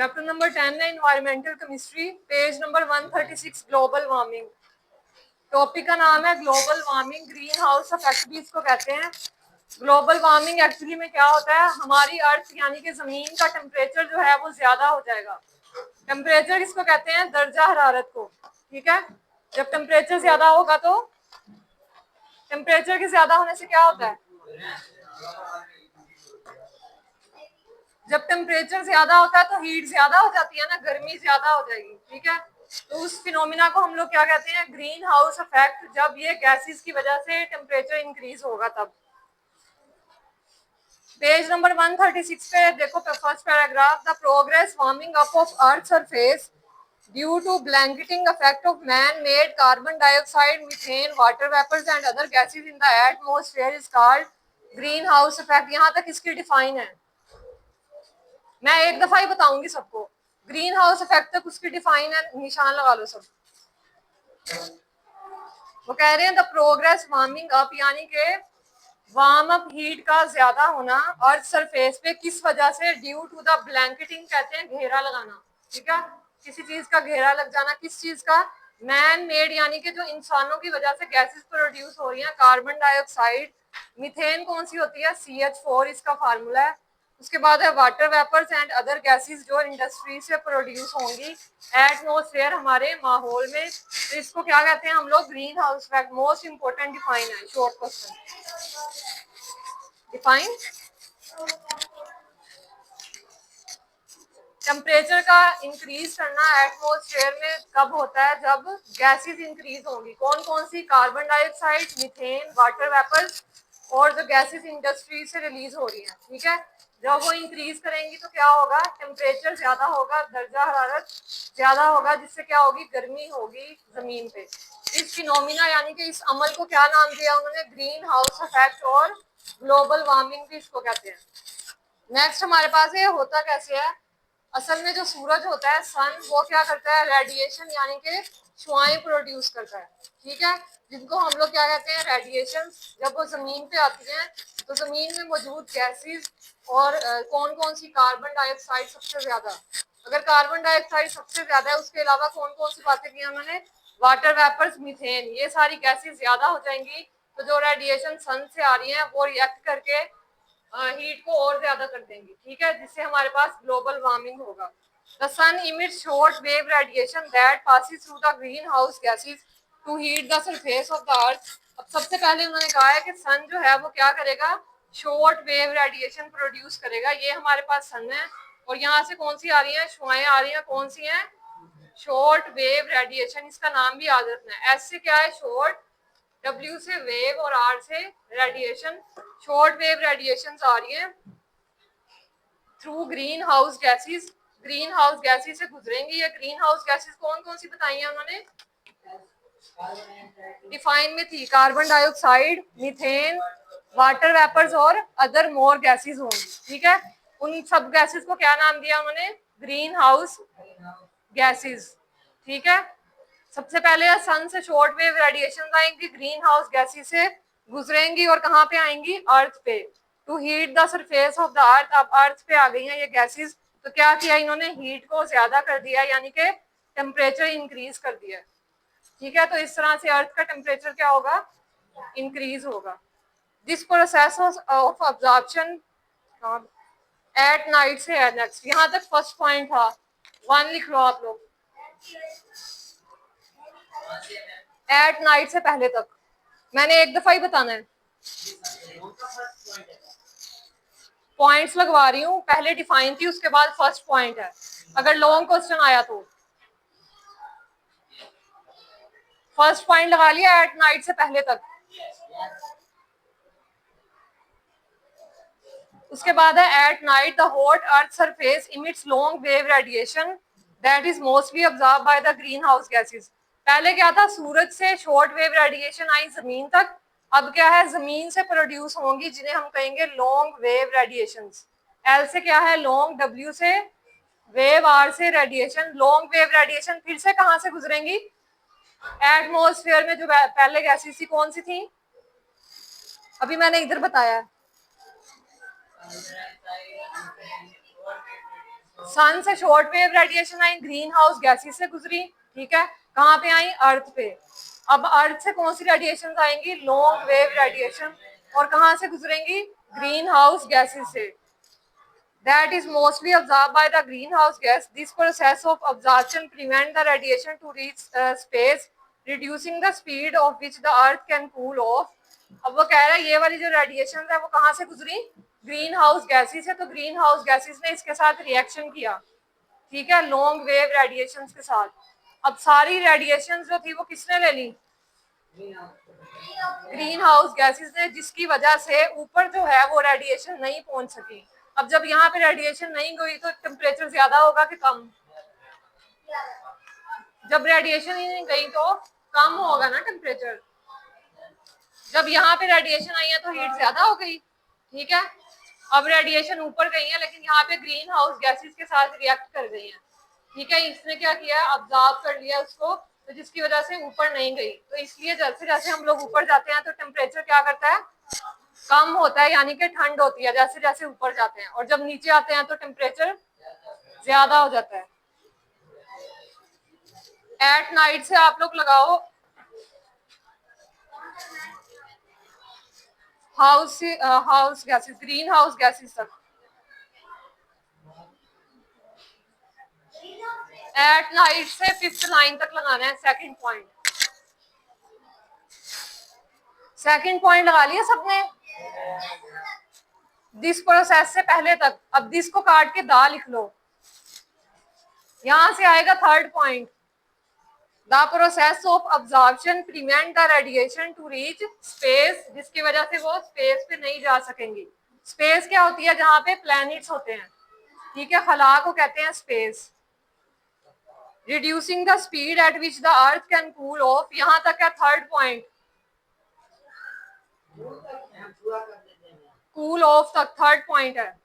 Chapter number 10 है environmental chemistry, page number 136, global warming. Topic का नाम है global warming, green house effect भी इसको कहते हैं। ग्लोबल वार्मिंग एक्चुअली में क्या होता है, हमारी अर्थ यानी कि जमीन का टेम्परेचर जो है वो ज्यादा हो जाएगा। टेम्परेचर किसको कहते हैं, दर्जा हरारत को। ठीक है, जब टेम्परेचर ज्यादा होगा तो टेम्परेचर के ज्यादा होने से क्या होता है, जब टेम्परेचर ज्यादा होता है तो हीट ज्यादा हो जाती है ना, गर्मी ज्यादा हो जाएगी। ठीक है, तो उस फिनोमिना को हम लोग क्या कहते हैं, ग्रीन हाउस इफेक्ट। जब ये गैसेस की वजह से टेम्परेचर इंक्रीज होगा तब। पेज नंबर 136 पे देखो, first paragraph, the progress warming up of earth surface due to blanketing effect of man made carbon dioxide, methane, water vapours and other gases in the atmosphere is called green house effect. यहाँ तक इसकी define है, मैं एक दफा ही बताऊंगी सबको। Green house effect तक उसकी डिफाइन है, निशान लगा लो सब। वो कह रहे हैं द प्रोग्रेस वार्मिंग अप, यानी कि वार्म अप हीट का ज्यादा होना अर्थ सरफेस पे किस वजह से, ड्यू टू द ब्लैंकेटिंग, कहते हैं घेरा लगाना। ठीक है, किसी चीज का घेरा लग जाना, किस चीज का, मैन मेड, यानी कि जो इंसानों की वजह से गैसेस प्रोड्यूस हो रही हैं, कार्बन डाइऑक्साइड, मीथेन कौन सी होती है, CH4 इसका फार्मूला है। उसके बाद है water vapours and other gases जो इंडस्ट्री से प्रोड्यूस होंगी एटमॉस्फेयर, हमारे माहौल में। तो इसको क्या कहते हैं हम लोग, green house effect. Most important define है, शॉर्ट क्वेश्चन डिफाइन। टेम्परेचर का इंक्रीज करना एटमॉस्फेयर में कब होता है, जब गैसेस इंक्रीज होंगी। कौन कौन सी, carbon dioxide, methane, water vapours और जो गैसेस इंडस्ट्री से रिलीज हो रही हैं। ठीक है, जब वो इंक्रीज करेंगी तो क्या होगा, टेम्परेचर ज्यादा होगा, दर्जा हरारत ज्यादा होगा, जिससे क्या होगी, गर्मी होगी जमीन पे। इस फिनोमिना यानी कि इस अमल को क्या नाम दिया उन्होंने, ग्रीन हाउस इफेक्ट और ग्लोबल वार्मिंग भी इसको कहते हैं। नेक्स्ट हमारे पास ये होता कैसे है, असल में जो सूरज होता है सन, वो क्या करता है, रेडिएशन यानी कि शुआएं प्रोड्यूस करता है। ठीक है, जिनको हम लोग क्या कहते हैं, रेडिएशन। जब वो जमीन पे आती हैं तो जमीन में मौजूद गैसेस और कौन कौन सी, कार्बन डाइऑक्साइड सबसे ज्यादा। अगर कार्बन डाइऑक्साइड सबसे ज्यादा है, उसके अलावा कौन कौन सी बातें की उन्होंने, वाटर वेपर्स, मीथेन, ये सारी गैसेस ज्यादा हो जाएंगी। तो जो रेडिएशन सन से आ रही है वो रिएक्ट करके हीट को और ज्यादा कर देंगी। ठीक है, जिससे हमारे पास ग्लोबल वार्मिंग होगा। The sun emits short wave radiation that passes through the green house gases to heat the surface of the earth. अब सबसे पहले उन्होंने कहा है कि सन जो है वो क्या करेगा, शॉर्ट वेव रेडिएशन प्रोड्यूस करेगा। ये हमारे पास सन है और यहाँ से कौन सी आ रही है, शुआएं आ रही हैं, कौन सी हैं, शॉर्ट वेव रेडिएशन। इसका नाम भी याद रखना है। एस से क्या है, शॉर्ट, W से वेव और R से रेडिएशन। शॉर्ट वेव रेडिएशन आ रही है through green house gases, green house gases से गुजरेंगी। ये ग्रीन हाउस गैसेस कौन कौन सी बताई है उन्होंने, डिफाइन में थी, carbon dioxide, methane, water vapours और अदर मोर गैसेस होंगी। ठीक है, उन सब गैसेस को क्या नाम दिया उन्होंने, ग्रीन हाउस गैसेस। ठीक है, सबसे पहले सन से शॉर्ट वेव रेडिएशन आएंगी, ग्रीन हाउस गैसेस से गुजरेंगी और कहाँ पे आएंगी, अर्थ पे, to heat the surface of the earth. अब अर्थ पे आ गई हैं ये गैसेस, तो क्या किया इन्होंने, हीट को ज्यादा कर दिया, यानी कि टेम्परेचर इंक्रीज कर दिया। ठीक है, तो इस तरह से अर्थ का टेम्परेचर क्या होगा, इंक्रीज होगा। This process of absorption at night से है नेक्स्ट। यहाँ तक फर्स्ट पॉइंट था, 1 लिख लो आप लोग, एट नाइट से पहले तक। मैंने एक दफा ही बताना है, पॉइंट्स लगवा रही हूँ, पहले डिफाइन थी उसके बाद फर्स्ट पॉइंट है। अगर लॉन्ग क्वेश्चन आया तो फर्स्ट पॉइंट लगा लिया, एट नाइट से पहले तक। उसके बाद है at night the hot earth surface emits long wave radiation that is mostly observe by the green house gases. पहले क्या था, सूरज से शॉर्ट वेव रेडिएशन आई जमीन तक। अब क्या है, जमीन से प्रोड्यूस होंगी जिन्हें हम कहेंगे लॉन्ग वेव रेडिएशंस। एल से क्या है, लॉन्ग, डब्ल्यू से वेव, आर से रेडिएशन। लॉन्ग वेव रेडिएशन फिर से कहां से गुजरेंगी, एटमॉस्फेयर में जो पहले गैसेस थी कौन सी थी, अभी मैंने इधर बताया है, सन से शॉर्ट वेव रेडिएशन आई, ग्रीन हाउस गैसेस से गुजरी, ठीक है, कहाँ पे आई, अर्थ पे। अब अर्थ से कौन सी रेडिएशन आएंगी, लॉन्ग वेव रेडिएशन, और कहाँ से गुजरेंगी, ग्रीन हाउस गैसेस से। That is mostly absorbed by the greenhouse gas. This process of absorption prevents the radiation to reach space, reducing the speed of which the earth can cool off. अब वो कह रहा है ये वाली जो radiation है वो कहाँ से गुजरी, ग्रीन हाउस गैसेस से। तो ग्रीन हाउस गैसेस ने इसके साथ रिएक्शन किया, ठीक है, लॉन्ग वेव रेडिएशन के साथ। अब सारी रेडिएशन जो थी वो किसने ले ली, ग्रीन हाउस गैसेस ने, जिसकी वजह से ऊपर जो है वो रेडिएशन नहीं पहुंच सकी। अब जब यहाँ पे रेडिएशन नहीं गई तो टेम्परेचर ज्यादा होगा कि कम, जब रेडिएशन ही नहीं गई तो कम होगा ना टेम्परेचर। जब यहाँ पे रेडिएशन आई है तो हीट ज्यादा हो गई, ठीक है। अब रेडिएशन ऊपर गई है लेकिन यहाँ पे ग्रीन हाउस गैसेस के साथ रिएक्ट कर गई है, ठीक है। इसने क्या किया, ऑब्जर्व कर लिया उसको, तो जिसकी वजह से ऊपर नहीं गई। तो इसलिए जैसे जैसे हम लोग ऊपर जाते हैं तो टेम्परेचर क्या करता है, कम होता है, यानी कि ठंड होती है जैसे जैसे ऊपर जाते हैं, और जब नीचे आते हैं तो टेम्परेचर ज्यादा हो जाता है। एट नाइट से आप लोग लगाओ house gases, green house gases तक। एट नाइट से 5th लाइन तक लगाना है, सेकंड पॉइंट। सेकंड पॉइंट लगा लिया सबने, दिस प्रोसेस से पहले तक। अब दिस को काट के दा लिख लो, यहां से आएगा third point. The process of absorption prevent the radiation to reach space, जिसकी वजह से वो स्पेस पे नहीं जा सकेंगी। स्पेस क्या होती है, जहां पे प्लैनेट्स होते हैं, ठीक है, खला को कहते हैं space. Reducing the speed at which the earth can cool off, यहां तक है थर्ड पॉइंट, कूल ऑफ तक थर्ड पॉइंट है।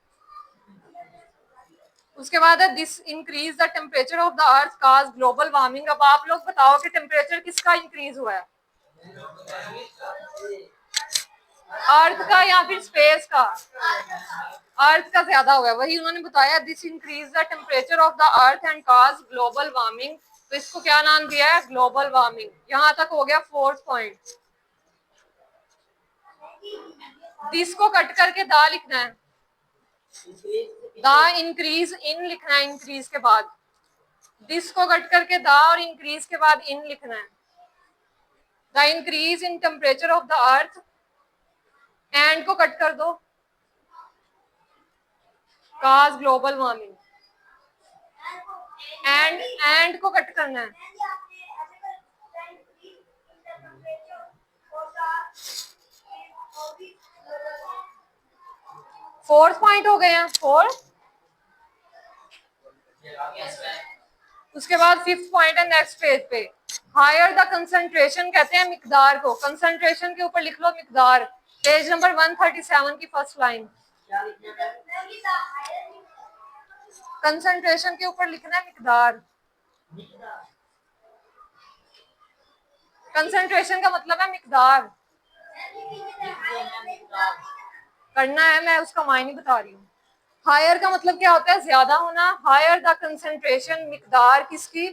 उसके बाद है this increase the temperature of the earth cause global warming. अब आप लोग बताओ कि टेम्परेचर किसका इंक्रीज हुआ है, अर्थ का या फिर स्पेस का, अर्थ का ज्यादा हुआ है, वही उन्होंने बताया। This increase the temperature of the earth and cause global warming, तो इसको क्या नाम दिया है, ग्लोबल वार्मिंग। यहां तक हो गया फोर्थ पॉइंट। दिस को कट करके दा लिखना है, द इंक्रीज इन लिखना है, इंक्रीज के बाद दिस को कट करके द और इंक्रीज के बाद इन लिखना है। The increase in temperature of the earth, and को कट कर दो, काज ग्लोबल वार्मिंग, एंड को कट करना है, फोर्थ पॉइंट हो गए हैं, फोर्थ। उसके बाद फिफ्थ पॉइंट है नेक्स्ट पेज पे, हायर द कंसंट्रेशन कहते हैं मिकदार को। कंसंट्रेशन के ऊपर लिख लो मिकदार, पेज नंबर 137 की फर्स्ट लाइन। कंसंट्रेशन के ऊपर लिखना है मिकदार। कंसंट्रेशन का मतलब है मिकदार, करना है, मैं उसका मायने बता रही हूँ। हायर का मतलब क्या होता है, ज्यादा होना। हायर द कंसंट्रेशन, मिकदार किसकी,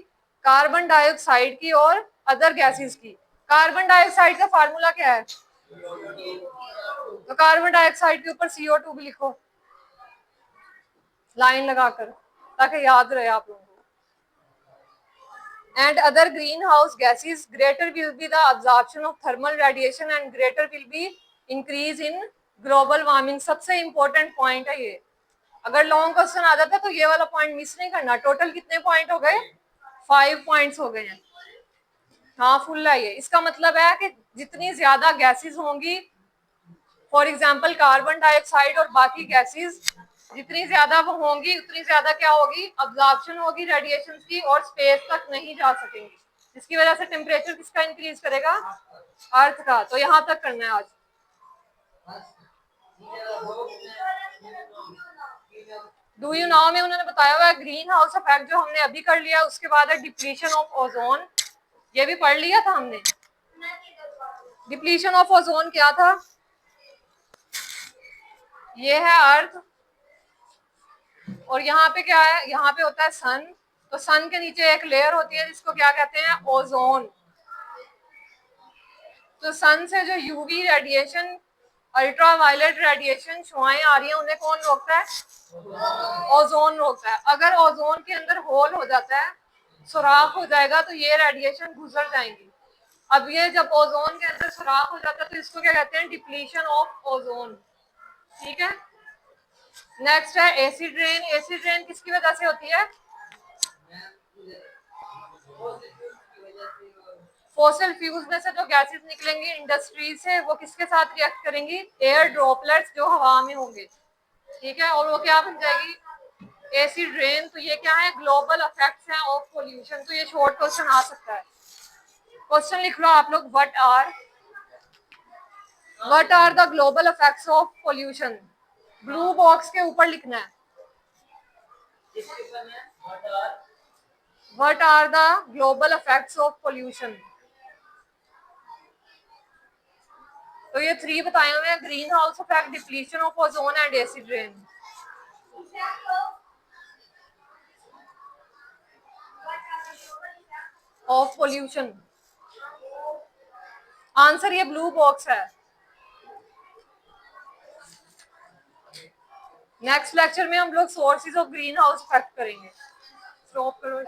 कार्बन डाइऑक्साइड की और अदर गैसेस की। कार्बन डाइऑक्साइड का फार्मूला क्या है, तो कार्बन डाइऑक्साइड के ऊपर CO2 भी लिखो लाइन लगाकर, ताकि याद रहे आप लोगों को। And other green house gases, greater will be the absorption of thermal radiation and greater will be increase in global warming. सबसे इंपॉर्टेंट पॉइंट है ये, अगर लॉन्ग क्वेश्चन आ जाता है तो ये वाला पॉइंट मिस नहीं करना। टोटल कितने पॉइंट हो गए, 5 पॉइंट्स हो गए हैं। हाँ फुल है ये, इसका मतलब है कि जितनी ज्यादा गैसेस होंगी, फॉर एग्जांपल कार्बन डाइऑक्साइड और बाकी गैसेस, जितनी ज्यादा वो होंगी उतनी ज्यादा क्या होगी, अब्जॉर्प्शन होगी रेडिएशन की, और स्पेस तक नहीं जा सकेंगी, जिसकी वजह से टेम्परेचर किसका इंक्रीज करेगा, अर्थ का। तो यहाँ तक करना है आज। डू यू नाउ में उन्होंने बताया हुआ है ग्रीन हाउस इफेक्ट, जो हमने अभी कर लिया। उसके बाद है डिप्लीशन ऑफ ओजोन, ये भी पढ़ लिया था हमने। डिप्लीशन ऑफ ओजोन क्या था, ये है अर्थ, और यहाँ पे क्या है, यहाँ पे होता है सन। तो सन के नीचे एक लेयर होती है जिसको क्या कहते हैं, ओजोन। तो सन से जो यूवी रेडिएशन, अल्ट्रावायलेट रेडिएशन शुआएं आ रही हैं, उन्हें कौन रोकता है, ओजोन रोकता है। अगर ओजोन के अंदर होल हो जाता है, सुराख हो जाएगा, तो ये रेडिएशन गुजर जाएंगी। अब ये जब ओजोन के अंदर सुराख हो जाता है तो इसको क्या कहते हैं, डिप्लीशन ऑफ ओजोन। ठीक है। नेक्स्ट है एसिड रेन। एसिड रेन किसकी वजह से होती है, फॉसिल फ्यूल्स में से जो गैसेस निकलेंगी इंडस्ट्री से, वो किसके साथ रिएक्ट करेंगी, एयर ड्रॉपलेट्स जो हवा में होंगे। ठीक है। और वो क्या बन जाएगी, एसिड रेन। तो ये क्या है, ग्लोबल इफेक्ट्स हैं ऑफ पोल्यूशन। तो ये शॉर्ट क्वेश्चन आ सकता है। क्वेश्चन लिख लो आप लोग, what are the global effects of pollution. Blue box के ऊपर लिखना है, what are the global effects of pollution. तो ये 3 बताए हुए हैं, green house effect, depletion of ozone and acid rain of pollution. Answer ये ब्लू बॉक्स है। नेक्स्ट लेक्चर में हम लोग sources of green house effect करेंगे। स्टॉप करो।